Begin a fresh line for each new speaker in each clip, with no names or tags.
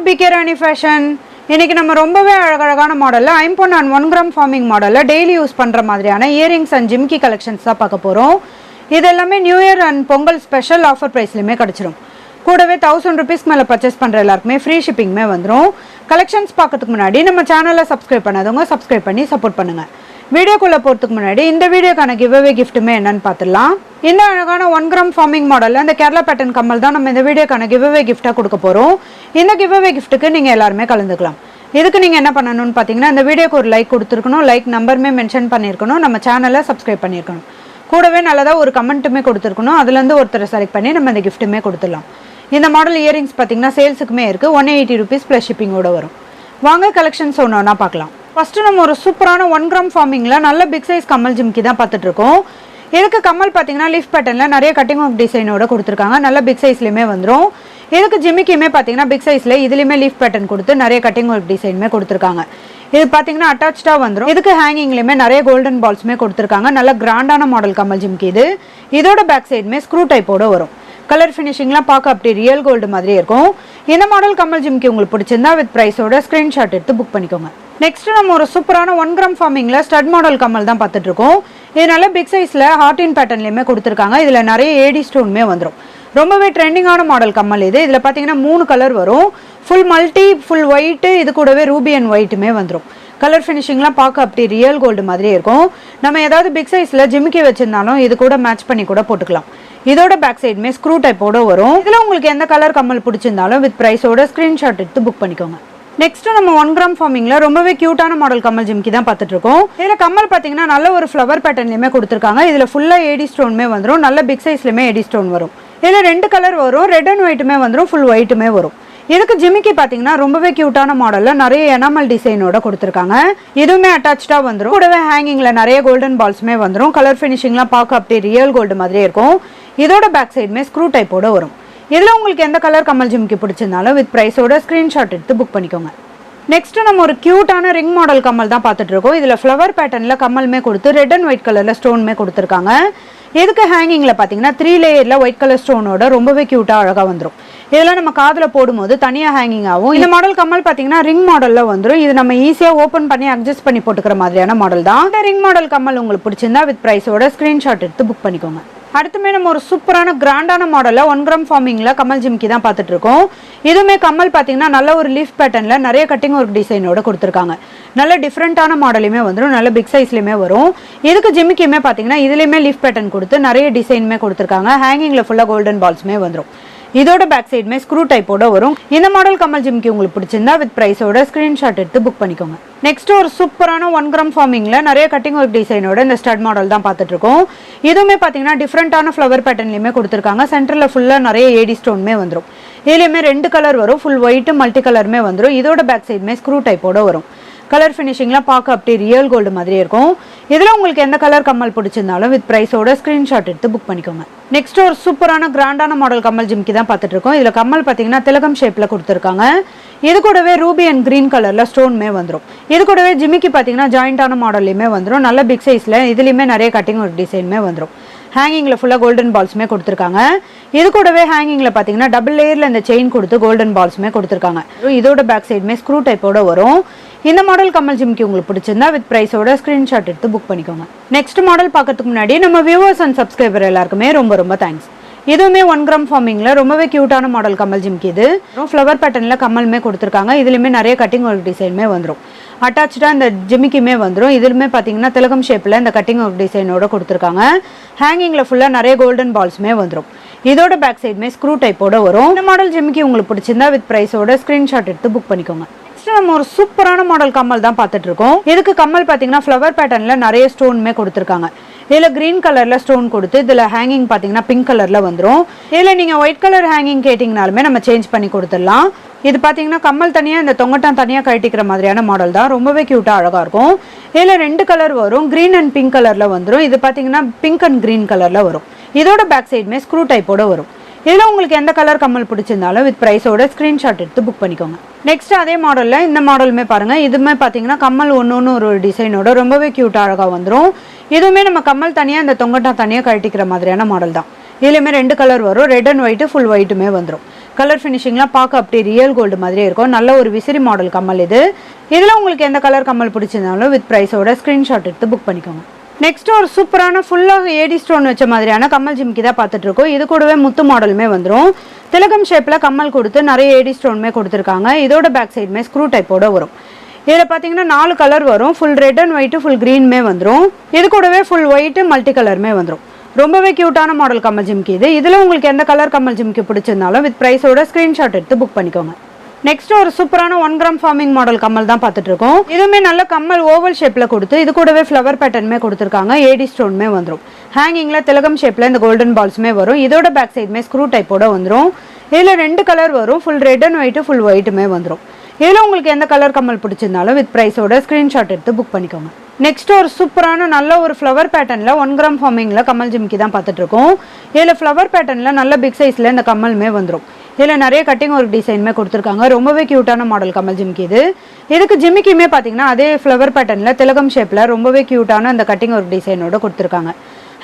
PK ராணி fashion. இன்றைக்கி நம்ம ரொம்பவே அழகழகான மாடலில் ஐம்பொன் அண்ட் 1 கிராம் ஃபார்மிங் மாடலில் டெய்லி யூஸ் பண்ணுற மாதிரியான இயரிங்ஸ் அண்ட் ஜிம்கி கலெக்ஷன்ஸ் தான் பார்க்க போகிறோம். இது எல்லாமே new year and Pongal special offer ப்ரைஸ்லையுமே கிடச்சிரும். கூடவே 1000 ருபீஸ்க்கு மேலே பர்ச்சேஸ் பண்ணுற எல்லாருக்குமே ஃப்ரீ ஷிப்பிங்குமே வந்துடும். கலெக்ஷன்ஸ் பார்க்கறதுக்கு முன்னாடி நம்ம சேனலை சப்ஸ்கிரைப் பண்ணாதவங்க சப்ஸ்கிரைப் பண்ணி சப்போர்ட் பண்ணுங்கள். வீடியோக்குள்ளே போகிறதுக்கு முன்னாடி இந்த வீடியோக்கான கிவ்அவே கிஃப்ட்டுமே என்னன்னு பார்த்துடலாம். இந்த அழகான 1 கிராம் ஃபார்மிங் மாடலில் அந்த கேரளா பேட்டர்ன் கம்மல் தான் நம்ம இந்த வீடியோக்கான கிவ்அவே கிஃப்ட்டாக கொடுக்க போகிறோம். இந்த கிவ்அவே கிஃப்ட்டுக்கு நீங்கள் எல்லாருமே கலந்துக்கலாம். இதுக்கு நீங்கள் என்ன பண்ணணும்னு பார்த்தீங்கன்னா, இந்த வீடியோக்கு ஒரு லைக் கொடுத்துருக்கணும், லைக் நம்பருமே மென்ஷன் பண்ணியிருக்கணும், நம்ம சேனலை சப்ஸ்கிரைப் பண்ணியிருக்கணும், கூடவே நல்லதாக ஒரு கமெண்ட்டுமே கொடுத்துருக்கணும். அதுலேருந்து ஒருத்தரை செலக்ட் பண்ணி நம்ம இந்த கிஃப்ட்டுமே கொடுத்துடலாம். இந்த மாடல் இயரிங்ஸ் பார்த்தீங்கன்னா சேல்ஸுக்குமே இருக்குது. 180 ருபீஸ் ப்ளஸ் ஷிப்பிங்கோடு வரும். வாங்க கலெக்ஷன்ஸ் ஒன்றா பார்க்கலாம். ஃபஸ்ட்டு நம்ம ஒரு சூப்பரான 1 கிராம் ஃபார்மிங்கில் நல்ல பிக் சைஸ் கம்மல் ஜிம்கி தான் பார்த்துட்ருக்கோம். இதுக்கு கம்மல் பார்த்தீங்கன்னா லீஃப் பேட்டர்னில் நிறைய கட்டிங் ஒர்க் டிசைனோட கொடுத்துருக்காங்க. நல்ல பிக் சைஸ்லையுமே வந்துடும். இதுக்கு ஜிமிக்கியுமே பார்த்தீங்கன்னா பிக் சைஸில் இதுலேயுமே லீஃப் பேட்டர்ன் கொடுத்து நிறைய கட்டிங் ஒர்க் டிசைனுமே கொடுத்துருக்காங்க. இது பார்த்தீங்கன்னா அட்டாச்சாக வந்துடும். இதுக்கு ஹேங்கிங்லேயுமே நிறைய கோல்டன் பால்ஸுமே கொடுத்துருக்காங்க. நல்ல கிராண்டான மாடல் கம்மல் ஜிம்கி இது. இதோட பேக் சைடுமே ஸ்க்ரூ டைப்போட வரும். கலர் ஃபினிஷிங்லாம் பார்க்க அப்படி ரியல் கோல்டு மாதிரி இருக்கும். இந்த மாடல் கம்மல் ஜிம்கி உங்களுக்கு பிடிச்சிருந்தா வித் ப்ரைஸோட ஸ்க்ரீன்ஷாட் எடுத்து புக் பண்ணிக்கோங்க. நெக்ஸ்ட் நம்ம ஒரு சூப்பரான 1 கிராம் ஃபார்மிங்கில் ஸ்டட் மாடல் கம்மல் தான் பார்த்துட்டு இருக்கோம். இது நல்ல பிக் சைஸில் ஹார்டின் பேட்டர்ன்லையுமே கொடுத்துருக்காங்க. இதில் நிறைய ஏடி ஸ்டோனுமே வந்துடும். ரொம்பவே ட்ரெண்டிங்கான மாடல் கம்மல் இது. இதில் பார்த்தீங்கன்னா 3 கலர் வரும். ஃபுல் மல்டி, ஃபுல் ஒயிட்டு, இது கூடவே ரூபி அண்ட் ஒயிட்டுமே வந்துடும். கலர் ஃபினிஷிங்லாம் பார்க்க அப்படி ரியல் கோல்டு மாதிரியே இருக்கும். நம்ம ஏதாவது பிக் சைஸில் ஜிமிக்கி வச்சிருந்தாலும் இது கூட மேட்ச் பண்ணி கூட போட்டுக்கலாம். இதோட பேக் சைடுமே ஸ்க்ரூ டைப்போட வரும். இதில் உங்களுக்கு எந்த கலர் கம்மல் பிடிச்சிருந்தாலும் வித் ப்ரைஸோட ஸ்க்ரீன்ஷாட் எடுத்து புக் பண்ணிக்கோங்க. நெக்ஸ்ட் நம்ம 1 கிராம் ஃபார்மிங்கில் ரொம்பவே க்யூட்டான மாடல் கம்மல் ஜிம்கி தான் பார்த்துட்டு இருக்கோம். இதில் கம்மல் பார்த்தீங்கன்னா நல்ல ஒரு ஃப்ளவர் பேட்டர்ன்லையுமே கொடுத்துருக்காங்க. இதில் ஃபுல்லாக ஏடி ஸ்டோனுமே வந்துடும். நல்ல பிக் சைஸ்லையுமே ஏடி ஸ்டோன் வரும். இதில் 2 கலர் வரும். ரெட் அண்ட் ஒயிட்டுமே வந்துடும், ஃபுல் ஒயிட்டுமே வரும். இதுக்கு ஜிமிக்கி பார்த்தீங்கன்னா ரொம்பவே க்யூட்டான மாடலில் நிறைய எனாமல் டிசைனோட கொடுத்துருக்காங்க. இதுவுமே அட்டாச்சாக வந்துடும். கூடவே ஹேங்கிங்கில் நிறைய கோல்டன் பால்ஸுமே வந்துடும். கலர் ஃபினிஷிங்லாம் பார்க்க அப்படியே ரியல் கோல்டு மாதிரியே இருக்கும். இதோட பேக் சைடுமே ஸ்க்ரூ டைப்போட வரும். இதில் உங்களுக்கு எந்த கலர் கம்மல் ஜிம்கி பிடிச்சிருந்தாலும் வித் ப்ரைஸோட ஸ்க்ரீன்ஷாட் எடுத்து புக் பண்ணிக்கோங்க. நெக்ஸ்ட் நம்ம ஒரு க்யூட்டான ரிங் மாடல் கம்மல் தான் பார்த்துட்டு இருக்கோம். இதில் ஃப்ளவர் பேட்டர்னில் கம்மலுமே கொடுத்து ரெட் அண்ட் ஒயிட் கலரில் ஸ்டோனுமே கொடுத்துருக்காங்க. இதுக்கு ஹேங்கிங்கில் பார்த்தீங்கன்னா 3 லேயரில் ஒயிட் கலர் ஸ்டோனோட ரொம்பவே க்யூட்டாக அழகாக வந்துடும். இதெல்லாம் நம்ம காதில் போடும்போது தனியாக ஹேங்கிங் ஆகும். இந்த மாடல் கம்மல் பார்த்தீங்கன்னா ரிங் மாடலில் வந்துடும். இது நம்ம ஈஸியாக ஓப்பன் பண்ணி அட்ஜஸ்ட் பண்ணி போட்டுக்கிற மாதிரியான மாடல் தான். இந்த ரிங் மாடல் கம்மல் உங்களுக்கு பிடிச்சிருந்தா வித் ப்ரைஸோட ஸ்க்ரீன்ஷாட் எடுத்து புக் பண்ணிக்கோங்க. அடுத்துமே நம்ம ஒரு சூப்பரான கிராண்டான மாடலில் 1 கிராம் ஃபார்மிங்கில் கம்மல் ஜிம்கி தான் பார்த்துட்டு இருக்கோம். இதுவுமே கம்மல் பார்த்தீங்கன்னா நல்ல ஒரு லீஃப் பேட்டர்னில் நிறைய கட்டிங் ஒர்க் டிசைனோட கொடுத்துருக்காங்க. நல்ல டிஃப்ரெண்ட்டான மாடலையுமே வந்துடும். நல்ல பிக் சைஸ்லையுமே வரும். இதுக்கு ஜிமிக்கியுமே பார்த்தீங்கன்னா இதுலேயுமே லீஃப் பேட்டர்ன் கொடுத்து நிறைய டிசைனுமே கொடுத்துருக்காங்க. ஹேங்கிங்கில் ஃபுல்லாக கோல்டன் பால்ஸுமே வந்துடும். இதோட பேக் சைடுமே ஸ்க்ரூ டைப்போட வரும். இந்த மாடல் கம்மல் ஜிம்கி உங்களுக்கு பிடிச்சிருந்தா வித் ப்ரைஸோட ஸ்க்ரீன்ஷாட் எடுத்து புக் பண்ணிக்கோங்க. நெக்ஸ்ட் ஒரு சூப்பரான 1 கிராம் ஃபார்மிங்கில் நிறைய கட்டிங் ஒர்க் டிசைனோட இந்த ஸ்டட் மாடல் தான் பார்த்துட்டு இருக்கோம். இதுவுமே பார்த்தீங்கன்னா டிஃப்ரெண்ட்டான ஃப்ளவர் பேட்டர்ன்லையுமே கொடுத்துருக்காங்க. சென்டரில் ஃபுல்லாக நிறைய ஏடி ஸ்டோனுமே வந்துடும். இதுலேயுமே 2 கலர் வரும். ஃபுல் ஒயிட்டு மல்டி கலருமே வந்துடும். இதோட பேக் சைடுமே ஸ்க்ரூ டைப்போட வரும். கலர் ஃபினிஷிங்லாம் பார்க்க அப்படி ரியல் கோல்டு மாதிரியே இருக்கும். இதில் உங்களுக்கு எந்த கலர் கம்மல் பிடிச்சிருந்தாலும் வித் ப்ரைஸோட ஸ்க்ரீன்ஷாட் எடுத்து புக் பண்ணிக்கோங்க. நெக்ஸ்ட் ஒரு சூப்பரான கிராண்டான மாடல் கம்மல் ஜிம்கி தான் பார்த்துட்டு இருக்கோம். இதில் கம்மல் பார்த்தீங்கன்னா திலகம் ஷேப்பில் கொடுத்துருக்காங்க. இது கூடவே ரூபி அண்ட் க்ரீன் கலரில் ஸ்டோனுமே வந்துடும். இது கூடவே ஜிமிக்கி பார்த்தீங்கன்னா ஜாயிண்டான மாடல்லையுமே வந்துடும். நல்ல பிக் சைஸில் இதுலேயுமே நிறைய கட்டிங் ஒர்க் டிசைனுமே வந்துடும். ஹேங்கிங்கில் ஃபுல்லாக கோல்டன் பால்ஸுமே கொடுத்துருக்காங்க. இது கூடவே ஹேங்கிங்கில் பார்த்தீங்கன்னா டபுள் லேயரில் இந்த செயின் கொடுத்து கோல்டன் பால்ஸுமே கொடுத்துருக்காங்க. இதோட பேக் சைடுமே ஸ்க்ரூ டைப்போட வரும். இந்த மாடல் கம்மல் ஜிம்கி உங்களுக்கு பிடிச்சிருந்தா வித் ப்ரைஸோட ஸ்க்ரீன்ஷாட் எடுத்து புக் பண்ணிக்கோங்க. நெக்ஸ்ட் மாடல் பார்க்கறதுக்கு முன்னாடி நம்ம வியூவர்ஸ் அண்ட் சப்ஸ்கிரைபர் எல்லாருக்குமே ரொம்ப தேங்க்ஸ். இதுவுமே 1 கிராம் ஃபார்மிங்கில் ரொம்பவே க்யூட்டான மாடல் கம்மல் ஜிம்கி இது. ஃப்ளவர் பேட்டர்னில் கம்மலுமே கொடுத்துருக்காங்க. இதுலேயுமே நிறைய கட்டிங் ஒர்க் டிசைனுமே வந்துடும். அட்டாச்சாக இந்த ஜிமிக்கியுமே வந்துடும். இதுலுமே பார்த்தீங்கன்னா திலகம் ஷேப்பில் இந்த கட்டிங் ஒர்க் டிசைனோட கொடுத்துருக்காங்க. ஹேங்கிங்கில் ஃபுல்லாக நிறைய கோல்டன் பால்ஸுமே வந்துடும். இதோட பேக் சைடுமே ஸ்க்ரூ டைப்போட வரும். இந்த மாடல் ஜிமிக்கி உங்களுக்கு பிடிச்சிருந்தா வித் ப்ரைஸோட ஸ்க்ரீன்ஷாட் எடுத்து புக் பண்ணிக்கோங்க. நம்ம ஒரு சூப்பரான மாடல் கம்மல் தான் பார்த்துட்டு இருக்கோம். இதுக்கு கம்மல் பார்த்தீங்கன்னா ஃப்ளவர் பேட்டர்னில் நிறைய ஸ்டோனுமே கொடுத்துருக்காங்க. இதில் க்ரீன் கலரில் ஸ்டோன் கொடுத்து இதில் ஹேங்கிங் பார்த்தீங்கன்னா பிங்க் கலரில் வந்துடும். இதில் நீங்கள் ஒயிட் கலர் ஹேங்கிங் கேட்டிங்கனாலுமே நம்ம சேஞ்ச் பண்ணி கொடுத்துடலாம். இது பார்த்தீங்கன்னா கம்மல் தனியாக இந்த தொங்கட்டான் தனியாக கழட்டிக்கிற மாதிரியான மாடல் தான். ரொம்பவே க்யூட்டாக அழகாக இருக்கும். இதில் 2 கலர் வரும். க்ரீன் அண்ட் பிங்க் கலரில் வந்துடும். இது பார்த்தீங்கன்னா பிங்க் அண்ட் க்ரீன் கலரில் வரும். இதோட பேக் சைடுமே ஸ்க்ரூ டைப்போட வரும். இதில் உங்களுக்கு எந்த கலர் கம்மல் பிடிச்சிருந்தாலும் வித் ப்ரைஸோட ஸ்க்ரீன்ஷாட் எடுத்து புக் பண்ணிக்கோங்க. நெக்ஸ்ட் அதே மாடலில் இந்த மாடலுமே பாருங்கள். இதுவுமே பார்த்தீங்கன்னா கம்மல் ஒன்று ஒரு டிசைனோட ரொம்பவே க்யூட்டாக அழகாக வந்துடும். இதுவுமே நம்ம கம்மல் தனியாக இந்த தொங்கட்டான் தனியாக கழட்டிக்கிற மாதிரியான மாடல் தான். இதுலேயுமே 2 கலர் வரும். ரெட் அண்ட் ஒயிட்டு ஃபுல் ஒயிட்டுமே வந்துடும். கலர் ஃபினிஷிங்லாம் பார்க்க அப்படியே ரியல் கோல்டு மாதிரியே இருக்கும். நல்ல ஒரு விசிறி மாடல் கம்மல் இது. இதில் உங்களுக்கு எந்த கலர் கம்மல் பிடிச்சிருந்தாலும் வித் ப்ரைஸோட ஸ்க்ரீன்ஷாட் எடுத்து புக் பண்ணிக்கோங்க. நெக்ஸ்ட் ஒரு சூப்பரான ஃபுல்லாக ஏடி ஸ்டோன் வச்ச மாதிரியான கம்மல் ஜிமிக்கி தான் பார்த்துட்டு இருக்கோம். இது கூடவே முத்து மாடலுமே வந்துடும். திலகம் ஷேப்பில் கம்மல் கொடுத்து நிறைய ஏடி ஸ்டோனுமே கொடுத்துருக்காங்க. இதோட பேக் சைடுமே ஸ்க்ரூ டைப்போட வரும். இதில் பார்த்தீங்கன்னா 4 கலர் வரும். Full red and white, full க்ரீனுமே வந்துடும். இது கூடவே ஃபுல் ஒயிட்டு மல்டி கலருமே வந்துடும். ரொம்பவே க்யூட்டான மாடல் கம்மல் ஜிமிக்கி இது. இதில் உங்களுக்கு எந்த கலர் கம்மல் ஜிமிக்கி பிடிச்சிருந்தாலும் வித் ப்ரைஸோட ஸ்க்ரீன்ஷாட் எடுத்து புக் பண்ணிக்கோங்க. நெக்ஸ்ட் ஒரு சூப்பரான 1 கிராம் ஃபார்மிங் மாடல் கம்மல் தான் பார்த்துட்டு இருக்கோம். இதுவுமே நல்ல கம்மல் ஓவல் ஷேப்பில் கொடுத்து இது கூடவே ஃப்ளவர் பேட்டர்னுமே கொடுத்துருக்காங்க. ஏடி ஸ்டோனுமே வந்துடும். ஹேங்கிங்கில் திலகம் ஷேப்பில் இந்த கோல்டன் பால்ஸுமே வரும். இதோட பேக் சைடுமே ஸ்க்ரூ டைப்போட வந்துடும். இதில் 2 கலர் வரும். Full red and white, full ஒயிட்டுமே வந்துடும். இதில் உங்களுக்கு எந்த கலர் கம்மல் பிடிச்சிருந்தாலும் வித் ப்ரைஸோட ஸ்க்ரீன்ஷாட் எடுத்து புக் பண்ணிக்கோங்க. நெக்ஸ்ட் ஒரு சூப்பரான நல்ல ஒரு ஃப்ளவர் பேட்டர்னில் 1 கிராம் ஃபார்மிங்கில் கம்மல் ஜிமிக்கி தான் பார்த்துட்டு இருக்கோம். இதில் ஃப்ளவர் பேட்டர்னில் நல்ல பிக் சைஸில் இந்த கம்மலுமே வந்துடும். இதில் நிறைய கட்டிங் ஒர்க் டிசைனுமே கொடுத்துருக்காங்க. ரொம்பவே க்யூட்டான மாடல் கம்மல் ஜிமிக்கி இது. இதுக்கு ஜிமிக்கியுமே பார்த்தீங்கன்னா அதே ஃப்ளவர் பேட்டர்னில் திலகம் ஷேப்பில் ரொம்பவே க்யூட்டான அந்த கட்டிங் ஒர்க் டிசைனோட கொடுத்துருக்காங்க.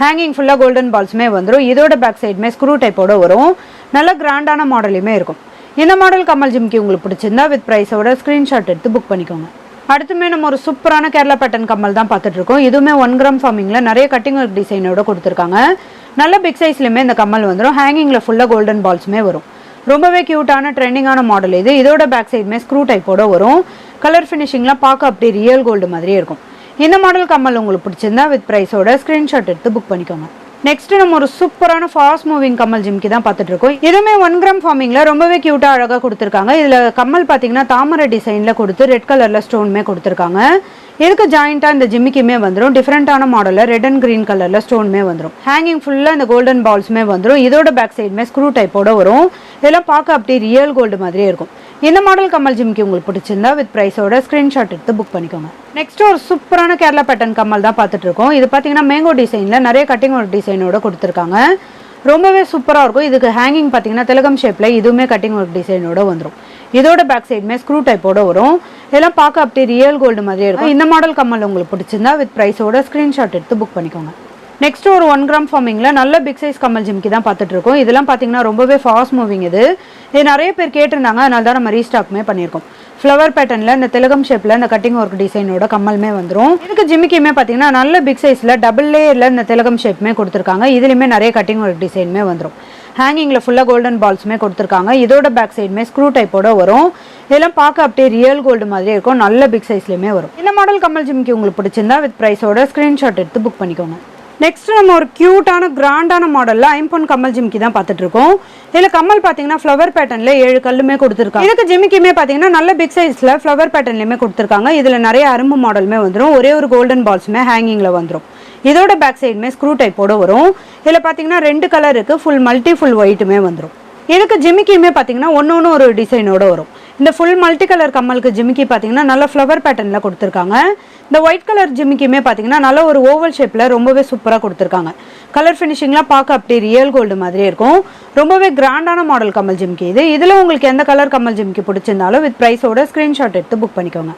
ஹேங்கிங் ஃபுல்லாக கோல்டன் பால்ஸுமே வந்துடும். இதோட பேக் சைடுமே ஸ்க்ரூ டைப்போட வரும். நல்ல கிராண்டான மாடலுமே இருக்கும். இந்த மாடல் கம்மல் ஜிமிக்கி உங்களுக்கு பிடிச்சிருந்தா வித் ப்ரைஸோட ஸ்க்ரீன்ஷாட் எடுத்து புக் பண்ணிக்கோங்க. அடுத்துமே நம்ம ஒரு சூப்பரான கேரளா பேட்டர்ன் கம்மல் தான் பார்த்துட்டு இருக்கோம். இதுவுமே 1 கிராம் ஃபார்மிங்கில் நிறைய கட்டிங் ஒர்க் டிசைனோட கொடுத்துருக்காங்க. நல்ல பிக் சைஸ்லையுமே இந்த கம்மல் வந்துடும். ஹேங்கிங்கில் ஃபுல்லாக கோல்டன் பால்ஸுமே வரும். ரொம்பவே க்யூட்டான ட்ரெண்டிங்கான மாடல் இது. இதோட பேக் சைடுமே ஸ்க்ரூ டைப்போட வரும். கலர் ஃபினிஷிங்லாம் பார்க்க அப்படியே ரியல் கோல்டு மாதிரியே இருக்கும். இந்த மாடல் கம்மல் உங்களுக்கு பிடிச்சிருந்தா வித் ப்ரைஸோட ஸ்க்ரீன்ஷாட் எடுத்து புக் பண்ணிக்கோங்க. நெக்ஸ்ட் நம்ம ஒரு சூப்பரான ஃபாஸ்ட் மூவிங் கம்மல் ஜிமிக்கி தான் பார்த்துட்டு இருக்கோம். இதுவுமே 1 கிராம் ஃபார்மிங்கில் ரொம்பவே க்யூட்டாக அழகாக கொடுத்துருக்காங்க. இதில் கம்மல் பார்த்தீங்கன்னா தாமரை டிசைனில் கொடுத்து ரெட் கலரில் ஸ்டோனுமே கொடுத்துருக்காங்க. இதுக்கு ஜாயிண்ட்டாக இந்த ஜிமிக்கியுமே வந்துடும். டிஃப்ரெண்ட்டான மாடலில் ரெட் அண்ட் க்ரீன் கலரில் ஸ்டோனுமே வந்துடும். ஹேங்கிங் ஃபுல்லாக இந்த கோல்டன் பால்ஸுமே வந்துடும். இதோட பேக் சைடுமே ஸ்க்ரூ டைப்போட வரும். இதெல்லாம் பார்க்க அப்படியே ரியல் கோல்டு மாதிரியே இருக்கும். இந்த மாடல் கம்மல் ஜிமிக்கி உங்களுக்கு பிடிச்சிருந்தா வித் ப்ரைஸோட ஸ்க்ரீன்ஷாட் எடுத்து புக் பண்ணிக்கோங்க. நெக்ஸ்ட் ஒரு சூப்பரான கேரளா பேட்டர்ன் கம்மல் தான் பார்த்துட்டு இருக்கோம். இது பார்த்தீங்கன்னா மேங்கோ டிசைனில் நிறைய கட்டிங் ஒர்க் டிசைனோட கொடுத்துருக்காங்க. ரொம்பவே சூப்பராக இருக்கும். இதுக்கு ஹேங்கிங் பார்த்தீங்கன்னா திலகம் ஷேப்பில் இதுவுமே கட்டிங் ஒர்க் டிசைனோட வந்துடும். இதோட பேக் சைடுமே ஸ்க்ரூ டைப்போட வரும். இதெல்லாம் பார்க்க அப்படியே ரியல் கோல்டு மாதிரியே இருக்கும். இந்த மாடல் கம்மல் உங்களுக்கு பிடிச்சிருந்தா வித் ப்ரைஸோட ஸ்க்ரீன்ஷாட் எடுத்து புக் பண்ணிக்கோங்க. நெக்ஸ்ட் ஒரு 1 கிராம் ஃபார்மிங்கில் நல்ல பிக் சைஸ் கம்மல் ஜிமிக்கி தான் பார்த்துட்டு இருக்கோம். இதெல்லாம் பார்த்தீங்கன்னா ரொம்பவே ஃபாஸ்ட் மூவிங் இது நிறைய பேர் கேட்டிருந்தாங்க. அதனால தான் நம்ம ரீஸ்டாக்மே பண்ணியிருக்கோம். ஃப்ளவர் பேட்டர்னில் இந்த திலகம் ஷேப்பில் இந்த கட்டிங் ஒர்க் டிசைனோட கம்மலுமே வந்துடும். இதுக்கு ஜிமிக்கியுமே பார்த்தீங்கன்னா நல்ல பிக் சைஸில் டபுள் லேயரில் இந்த திலகம் ஷேப்புமே கொடுத்துருக்காங்க. இதுலேயுமே நிறைய கட்டிங் ஒர்க் டிசைனுமே வந்துடும். ஹேங்கிங்கில் ஃபுல்லாக கோல்டன் பால்ஸுமே கொடுத்துருக்காங்க. இதோட பேக் சைடுமே ஸ்க்ரூ டைப்போட வரும். இதெல்லாம் பார்க்க அப்படியே ரியல் கோல்டு மாதிரியே இருக்கும். நல்ல பிக் சைஸ்லையுமே வரும். இந்த மாடல் கம்மல் ஜிமிக்கி உங்களுக்கு பிடிச்சிருந்தா வித் ப்ரைஸோட ஸ்க்ரீன்ஷாட் எடுத்து புக் பண்ணிக்கோங்க. நெக்ஸ்ட் நம்ம ஒரு க்யூட்டான கிராண்டான மாடலில் ஐம்பொன் கம்மல் ஜிமிக்கி தான் பார்த்துட்டு இருக்கோம். இதில் கம்மல் பார்த்தீங்கன்னா ஃப்ளவர் பேட்டர்னில் 7 கல்லுமே கொடுத்துருக்காங்க. இதுக்கு ஜிமிக்கியுமே பார்த்தீங்கன்னா நல்ல பிக் சைஸில் ஃப்ளவர் பேட்டர்ன்லையுமே கொடுத்துருக்காங்க. இதில் நிறைய அரும்பு மாடலுமே வந்துடும். ஒரே ஒரு கோல்டன் பால்ஸுமே ஹேங்கிங்கில் வந்துடும். இதோட பேக் சைடுமே ஸ்க்ரூ டைப்போட வரும். இதில் பார்த்தீங்கன்னா 2 கலர் இருக்குது. ஃபுல் மல்டி, ஃபுல் ஒயிட்டுமே வந்துடும். இதுக்கு ஜிமிக்கியுமே பார்த்தீங்கன்னா ஒன்று ஒரு டிசைனோட வரும். இந்த ஃபுல் மல்டி கலர் கம்மலுக்கு ஜிமிக்கி பார்த்தீங்கன்னா நல்ல ஃப்ளவர் பேட்டர்னில் கொடுத்துருக்காங்க. இந்த ஒயிட் கலர் ஜிமிக்கியுமே பார்த்தீங்கன்னா நல்ல ஒரு ஓவல் ஷேப்பில் ரொம்பவே சூப்பராக கொடுத்துருக்காங்க. கலர் ஃபினிஷிங்லாம் பார்க்க அப்படியே ரியல் கோல்டு மாதிரியே இருக்கும். ரொம்பவே கிராண்டான மாடல் கம்மல் ஜிமிக்கி இது. இதில் உங்களுக்கு எந்த கலர் கம்மல் ஜிமிக்கி பிடிச்சிருந்தாலும் வித் ப்ரைஸோட ஸ்க்ரீன்ஷாட் எடுத்து புக் பண்ணிக்கோங்க.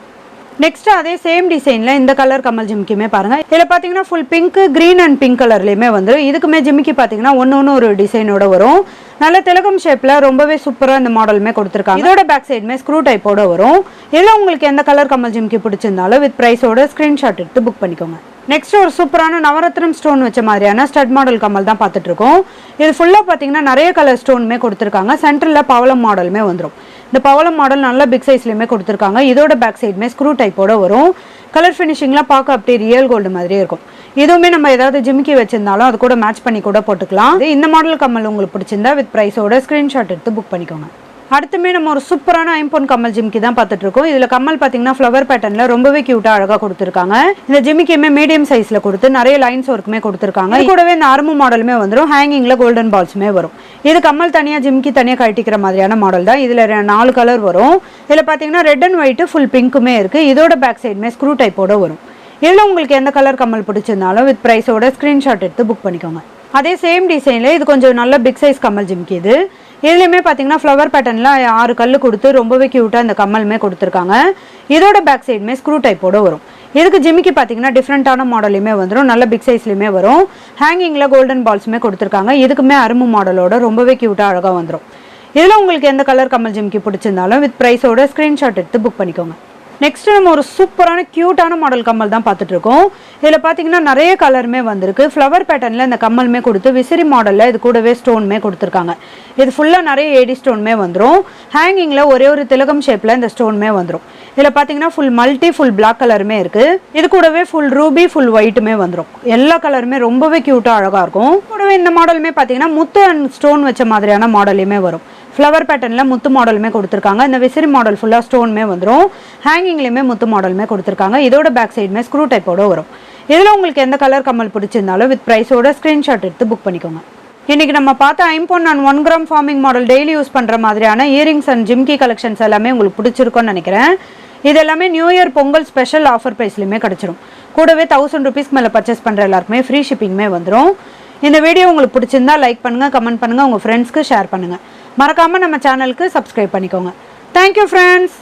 நெக்ஸ்ட் அதே சேம் டிசைனில் இந்த கலர் கம்மல் ஜிமிக்கியுமே பாருங்கள். இதில் பார்த்தீங்கன்னா full pink, green and pink கலர்லேயுமே வந்துடும். இதுக்குமே ஜிமிக்கி பார்த்தீங்கன்னா ஒன்று ஒரு டிசைனோட வரும். நல்ல திலகம் ஷேப்பில் ரொம்பவே சூப்பராக இந்த மாடலுமே கொடுத்துருக்காங்க. இதோட பேக் சைடுமே ஸ்க்ரூ டைப்போட வரும். இதில் உங்களுக்கு எந்த கலர் கம்மல் ஜிமிக்கி பிடிச்சிருந்தாலும் வித் ப்ரைஸோட ஸ்க்ரீன்ஷாட் எடுத்து புக் பண்ணிக்கோங்க. நெக்ஸ்ட் ஒரு சூப்பரான நவரத்னம் ஸ்டோன் வச்ச மாதிரியான ஸ்டட் மாடல் கம்மல் தான் பார்த்துட்டு இருக்கோம். இது ஃபுல்லாக பார்த்தீங்கன்னா நிறைய கலர் ஸ்டோனுமே கொடுத்துருக்காங்க. சென்டரில் பவளம் மாடலுமே வந்துடும். இந்த பவளம் மாடல் நல்ல பிக் சைஸ்லையுமே கொடுத்துருக்காங்க. இதோட பேக் சைடுமே ஸ்க்ரூ டைப்போட வரும். கலர் ஃபினிஷிங்லாம் பார்க்க அப்படியே ரியல் கோல்டு மாதிரியே இருக்கும். இதுவுமே நம்ம ஏதாவது ஜிமிக்கி வச்சிருந்தாலும் அது கூட மேட்ச் பண்ணி கூட போட்டுக்கலாம். இந்த மாடல் கம்மல் உங்களுக்கு பிடிச்சிருந்தா வித் ப்ரைஸோட ஸ்க்ரீன்ஷாட் எடுத்து புக் பண்ணிக்கோங்க. அடுத்துமே நம்ம ஒரு சூப்பரான ஐம்பொன் கம்மல் ஜிமிக்கி தான் பார்த்துட்டு இருக்கோம். இதில் கம்மல் பார்த்தீங்கன்னா ஃப்ளவர் பேட்டர்னில் ரொம்பவே க்யூட்டாக அழகாக கொடுத்துருக்காங்க. இந்த ஜிமிக்கியுமே மீடியம் சைஸில் கொடுத்து நிறைய லைன்ஸ் ஒர்க்குமே கொடுத்துருக்காங்க. இது கூடவே இந்த அரும்பு மாடலுமே வந்துடும். ஹேங்கிங்கில் கோல்டன் பால்ஸுமே வரும். இது கம்மல் தனியாக ஜிமிக்கி தனியாக கட்டிக்கிற மாதிரியான மாடல் தான். இதில் 4 கலர் வரும். இதில் பார்த்தீங்கன்னா ரெட் அண்ட் ஒயிட்டு ஃபுல் பிங்க்குமே இருக்குது. இதோட பேக் சைடுமே ஸ்க்ரூ டைப்போட வரும். இதில் உங்களுக்கு எந்த கலர் கம்மல் பிடிச்சிருந்தாலும் வித் ப்ரைஸோட ஸ்க்ரீன்ஷாட் எடுத்து புக் பண்ணிக்கோங்க. அதே சேம் டிசைனில் இது கொஞ்சம் நல்ல பிக் சைஸ் கம்மல் ஜிமிக்கி இது. இதுலையுமே பார்த்தீங்கன்னா ஃப்ளவர் பேட்டர்னில் 6 கல் கொடுத்து ரொம்பவே க்யூட்டாக இந்த கம்மலுமே கொடுத்துருக்காங்க. இதோட பேக் சைடுமே ஸ்க்ரூ டைப்போட வரும். இதுக்கு ஜிமிக்கி பார்த்தீங்கன்னா டிஃப்ரெண்ட்டான மாடலையுமே வந்துடும். நல்ல பிக் சைஸ்லையுமே வரும். ஹேங்கிங்கில் கோல்டன் பால்ஸுமே கொடுத்துருக்காங்க. இதுக்குமே அரும்பு மாடலோட ரொம்பவே க்யூட்டாக அழகாக வந்துடும். இதில் உங்களுக்கு எந்த கலர் கமல் ஜிம்கி பிடிச்சிருந்தாலும் வித் ப்ரைஸோட ஸ்க்ரீன்ஷாட் எடுத்து புக் பண்ணிக்கோங்க. நெக்ஸ்ட் நம்ம ஒரு சூப்பரான க்யூட்டான மாடல் கம்மல் தான் பார்த்துட்டு இருக்கோம். இதில் பார்த்தீங்கன்னா நிறைய கலருமே வந்திருக்கு. ஃப்ளவர் பேட்டர்னில் இந்த கம்மலுமே கொடுத்து விசிறி மாடலில் இது கூடவே ஸ்டோனுமே கொடுத்துருக்காங்க. இது ஃபுல்லாக நிறைய ஏடி ஸ்டோனுமே வந்துடும். ஹேங்கிங்கில் ஒரே ஒரு திலகம் ஷேப்பில் இந்த ஸ்டோனுமே வந்துடும். இதில் பார்த்தீங்கன்னா ஃபுல் பிளாக் கலருமே இருக்குது. இது கூடவே ஃபுல் ரூபி ஃபுல் ஒயிட்டுமே வந்துடும். எல்லா கலருமே ரொம்பவே க்யூட்டாக அழகாக இருக்கும். கூடவே இந்த மாடலுமே பார்த்தீங்கன்னா முத்து அண்ட் ஸ்டோன் வச்ச மாதிரியான மாடலுமே வரும். ஃப்ளவர் பேட்டர்னில் முத்து மாடலுமே கொடுத்துருக்காங்க. இந்த விசிறி மாடல் ஃபுல்லாக ஸ்டோனுமே வந்துடும். ஹேங்கிங்லேயுமே முத்து மாடலுமே கொடுத்துருக்காங்க. இதோட பேக் சைடுமே ஸ்க்ரூ டைப்போட வரும். இதில் உங்களுக்கு எந்த கலர் கம்மல் பிடிச்சிருந்தாலும் வித் ப்ரைஸோட ஸ்க்ரீன்ஷாட் எடுத்து புக் பண்ணிக்கோங்க. இன்றைக்கி நம்ம பார்த்த ஐம்பொன் and 1 gram forming model daily use பண்ணுற மாதிரியான இயரிங்ஸ் அண்ட் ஜிம்கி கலெக்ஷன்ஸ் எல்லாமே உங்களுக்கு பிடிச்சிருக்கும்னு நினைக்கிறேன். இது எல்லாமே new year Pongal special offer ப்ரைஸ்லையுமே கிடச்சிரும். கூடவே 1000 ருபீஸ்க்கு மேலே பர்ச்சேஸ் பண்ணுற எல்லாருக்குமே ஃப்ரீ ஷிப்பிங்குமே வந்துடும். இந்த வீடியோ உங்களுக்கு பிடிச்சிருந்தா லைக் பண்ணுங்கள், கமெண்ட் பண்ணுங்கள், உங்கள் ஃப்ரெண்ட்ஸ்க்கு ஷேர் பண்ணுங்கள். மறக்காமல் நம்ம சேனலுக்கு சப்ஸ்கிரைப் பண்ணிக்கோங்க. Thank you friends.